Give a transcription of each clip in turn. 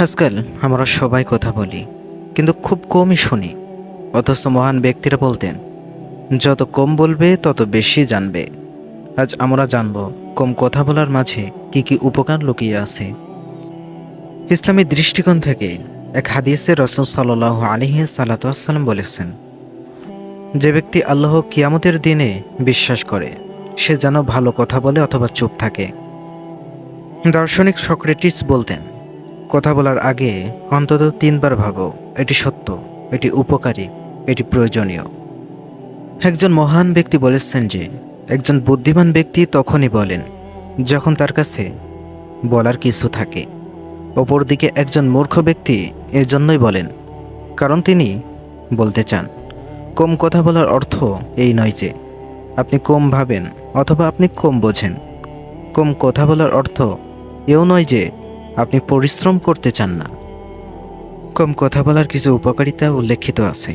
আজকাল আমরা সবাই কথা বলি, কিন্তু খুব কমই শুনি। অথচ মহান ব্যক্তিরা বলতেন, যত কম বলবে তত বেশি জানবে। আজ আমরা জানব কম কথা বলার মাঝে কি কি উপকার লুকিয়ে আছে। ইসলামী দৃষ্টিকোণ থেকে এক হাদিসে রাসূল সাল্লাল্লাহু আলাইহি সাল্লাম বলেছেন, যে ব্যক্তি আল্লাহ কিয়ামতের দিনে বিশ্বাস করে সে যেন ভালো কথা বলে অথবা চুপ থাকে। দার্শনিক সক্রেটিস বলতেন, কথা বলার আগে অন্তত 3বার ভাবো, এটি সত্য, এটি উপকারী, এটি প্রয়োজনীয়। একজন মহান ব্যক্তি বলেছেন যে একজন বুদ্ধিমান ব্যক্তি তখনই বলেন যখন তার কাছে বলার কিছু থাকে। অপরদিকে একজন মূর্খ ব্যক্তি এজন্যই বলেন কারণ তিনি বলতে চান। কম কথা বলার অর্থ এই নয় যে আপনি কম ভাবেন অথবা আপনি কম বোঝেন। কম কথা বলার অর্থ এও নয় যে আপনি পরিশ্রম করতে চান না। কম কথা বলার কিছু উপকারিতা উল্লেখিত আছে।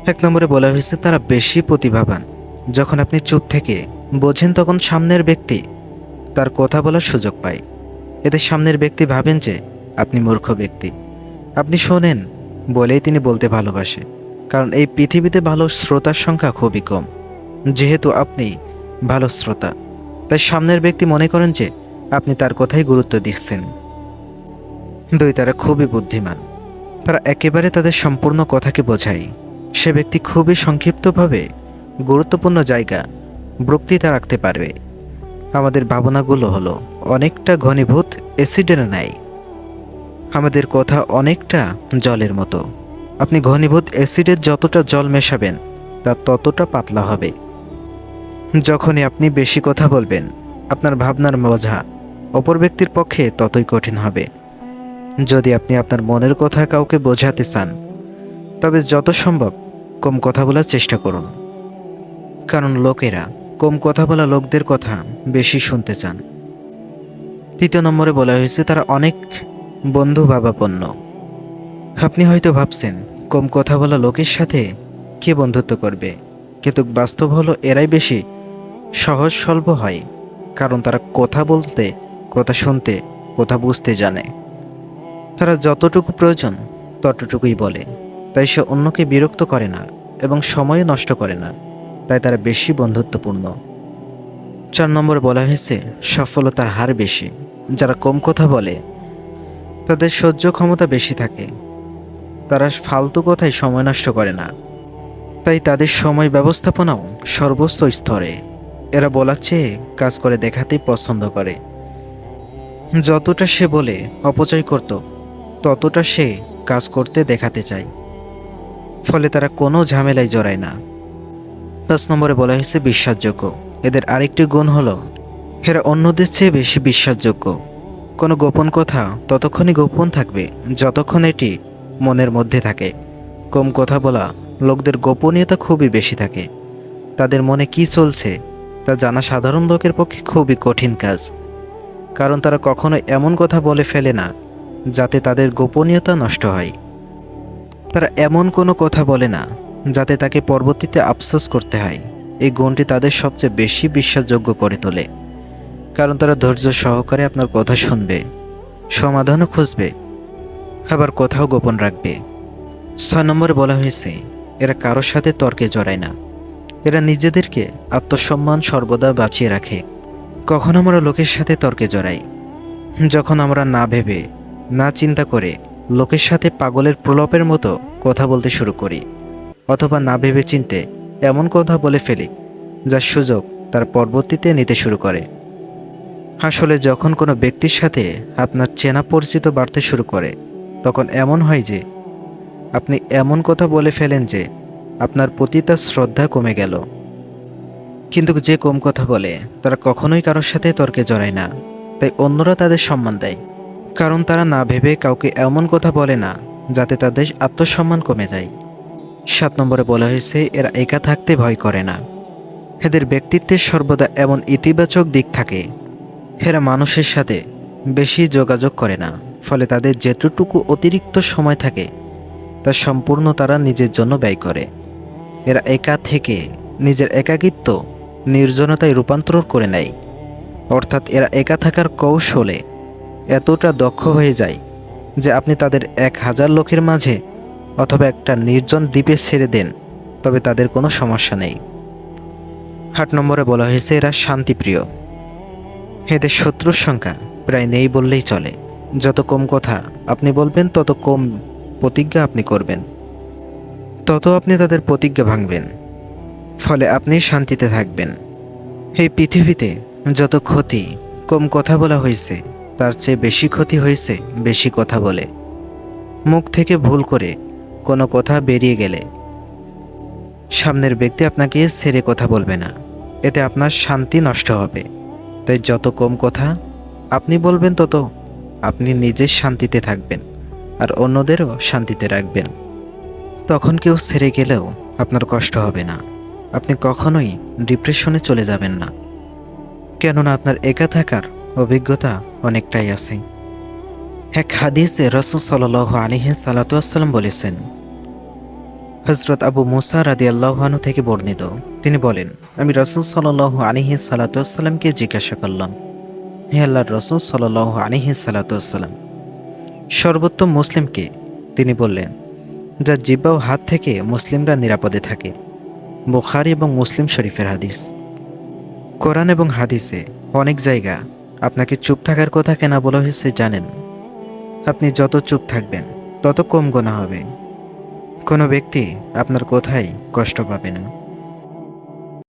1 নম্বরে বলা হয়েছে তারা বেশি প্রতিভাবান। যখন আপনি চুপ থেকে বোঝেন তখন সামনের ব্যক্তি তার কথা বলার সুযোগ পায়। এতে সামনের ব্যক্তি ভাবেন যে আপনি মূর্খ ব্যক্তি। আপনি শোনেন বলেই তিনি বলতে ভালোবাসে, কারণ এই পৃথিবীতে ভালো শ্রোতার সংখ্যা খুবই কম। যেহেতু আপনি ভালো শ্রোতা, তাই সামনের ব্যক্তি মনে করেন যে আপনি তার কথাই গুরুত্ব দিচ্ছেন। 2, তারা খুবই বুদ্ধিমান। তারা একেবারে তাদের সম্পূর্ণ কথাকে বোঝায়। সে ব্যক্তি খুবই সংক্ষিপ্তভাবে গুরুত্বপূর্ণ জায়গা বক্তৃতা রাখতে পারবে। আমাদের ভাবনাগুলো হলো অনেকটা ঘনীভূত অ্যাসিডের ন্যায়। আমাদের কথা অনেকটা জলের মতো। আপনি ঘনীভূত অ্যাসিডের যতটা জল মেশাবেন তা ততটা পাতলা হবে। যখনই আপনি বেশি কথা বলবেন আপনার ভাবনার বোঝা অপর ব্যক্তির পক্ষে ততই কঠিন হবে। যদি আপনি আপনার মনের কথা কাউকে বোঝাতে চান তবে যত সম্ভব কম কথা বলার চেষ্টা করুন, কারণ লোকেরা কম কথা বলা লোকদের কথা বেশি শুনতে চান। 3 নম্বরে বলা হয়েছে তারা অনেক বন্ধু ভাবাপন্ন। আপনি হয়তো ভাবছেন কম কথা বলা লোকের সাথে কে বন্ধুত্ব করবে, কিন্তু বাস্তব হলো এরাই বেশি সহজ সলভ হয়, কারণ তারা কথা বলতে, কথা শুনতে, কথা বুঝতে জানে। তারা যতটুকু প্রয়োজন ততটুকুই বলে, তাই সে অন্যকে বিরক্ত করে না এবং সময়ও নষ্ট করে না, তাই তারা বেশি বন্ধুত্বপূর্ণ। 4 নম্বরে বলা হয়েছে সফলতার হার বেশি। যারা কম কথা বলে তাদের সহ্য ক্ষমতা বেশি থাকে। তারা ফালতু কথায় সময় নষ্ট করে না, তাই তাদের সময় ব্যবস্থাপনাও সর্বোচ্চ স্তরে। এরা বলার চেয়ে কাজ করে দেখাতেই পছন্দ করে। যতটা সে বলে অপচয় করত ততটা সে কাজ করতে দেখাতে চায়, ফলে তারা কোনো ঝামেলায় জড়ায় না। 5 নম্বরে বলা হয়েছে বিশ্বাসযোগ্য। এদের আরেকটি গুণ হলো এরা অন্যদের চেয়ে বেশি বিশ্বাসযোগ্য। কোনো গোপন কথা ততক্ষণই গোপন থাকবে যতক্ষণ এটি মনের মধ্যে থাকে। কম কথা বলা লোকদের গোপনীয়তা খুবই বেশি থাকে। তাদের মনে কি চলছে তা জানা সাধারণ লোকের পক্ষে খুবই কঠিন কাজ, কারণ তারা কখনো এমন কথা বলে ফেলে না যাতে তাদের গোপনীয়তা নষ্ট হয়। তারা এমন কোনো কথা বলে না যাতে তাকে পরবর্তীতে আফসোস করতে হয়। এই গুণটি তাদের সবচেয়ে বেশি বিশ্বাসযোগ্য করে তোলে, কারণ তারা ধৈর্য সহকারে আপনার কথা শুনবে, সমাধানও খুঁজবে, আবার কথাও গোপন রাখবে। 6 নম্বরে বলা হয়েছে এরা কারোর সাথে তর্কে জড়ায় না। এরা নিজেদেরকে আত্মসম্মান সর্বদা বাঁচিয়ে রাখে। কখন আমরা লোকের সাথে তর্কে জড়াই? যখন আমরা না ভেবে, না চিন্তা করে লোকের সাথে পাগলের প্রলাপের মতো কথা বলতে শুরু করি, অথবা না ভেবে চিনতে এমন কথা বলে ফেলি যার সুযোগ তার পরবর্তীতে নিতে শুরু করে। আসলে যখন কোনো ব্যক্তির সাথে আপনার চেনা পরিচিত বাড়তে শুরু করে তখন এমন হয় যে আপনি এমন কথা বলে ফেলেন যে আপনার প্রতি তার শ্রদ্ধা কমে গেল। কিন্তু যে কম কথা বলে তারা কখনোই কারোর সাথে তর্কে জড়ায় না, তাই অন্যরা তাদের সম্মান দেয়, কারণ তারা না ভেবে কাউকে এমন কথা বলে না যাতে তাদের আত্মসম্মান কমে যায়। 7 নম্বরে বলা হয়েছে এরা একা থাকতে ভয় করে না। এদের ব্যক্তিত্বের সর্বদা এমন ইতিবাচক দিক থাকে। এরা মানুষের সাথে বেশি যোগাযোগ করে না, ফলে তাদের যেটুকু অতিরিক্ত সময় থাকে তা সম্পূর্ণ তারা নিজের জন্য ব্যয় করে। এরা একা থেকে নিজের একাকিত্ব নির্জনতায় রূপান্তর করে নেয়, অর্থাৎ এরা একা থাকার কৌশলে এতটা দক্ষ হয়ে যায় যে আপনি তাদের 1000 লোকের মাঝে অথবা একটা নির্জন দ্বীপে ছেড়ে দেন, তবে তাদের কোনো সমস্যা নেই। 8 নম্বরে বলা হয়েছে এরা শান্তিপ্রিয়। এদের শত্রুর সংখ্যা প্রায় নেই বললেই চলে। যত কম কথা আপনি বলবেন, তত কম প্রতিজ্ঞা আপনি করবেন, তত আপনি তাদের প্রতিজ্ঞা ভাঙবেন। ফলে আপনি শান্তিতে থাকবেন। এই পৃথিবীতে যত ক্ষতি কম কথা বলা হয়েছে, তার চেয়ে বেশি ক্ষতি হয়েছে বেশি কথা বলে। মুখ থেকে ভুল করে কোনো কথা বেরিয়ে গেলে সামনের ব্যক্তি আপনাকে ছেড়ে কথা বলবে না, এতে আপনার শান্তি নষ্ট হবে। তাই যত কম কথা আপনি বলবেন, তত আপনি নিজে শান্তিতে থাকবেন আর অন্যদেরও শান্তিতে রাখবেন। তখন কেউ ছেড়ে গেলেও আপনার কষ্ট হবে না, আপনি কখনোই ডিপ্রেশনে চলে যাবেন না, কেননা আপনার একা থাকার অভিজ্ঞতা অনেকটাই আছে। এক হাদিসে রাসূল সাল্লাল্লাহু আলাইহি সাল্লাম বলেছেন, হযরত আবু মুসা রাদিয়াল্লাহু আনহু থেকে বর্ণিত, তিনি বলেন, আমি রাসূল সাল্লাল্লাহু আলাইহি সাল্লামকে জিজ্ঞাসা করলাম, হে আল্লাহর রাসূল সাল্লাল্লাহু আলাইহি সাল্লাম, সর্বোত্তম মুসলিম কে? তিনি বললেন, যার জিহ্বা ও হাত থেকে মুসলিমরা নিরাপদে থাকে। বুখারী এবং মুসলিম শরীফের হাদিস। কোরআন এবং হাদিসে অনেক জায়গা আপনাকে চুপ থাকার কথা কেন বলা হয়েছে জানেন? আপনি যত চুপ থাকবেন তত কম গোনা হবে, কোনো ব্যক্তি আপনার কথাই কষ্ট পাবে না।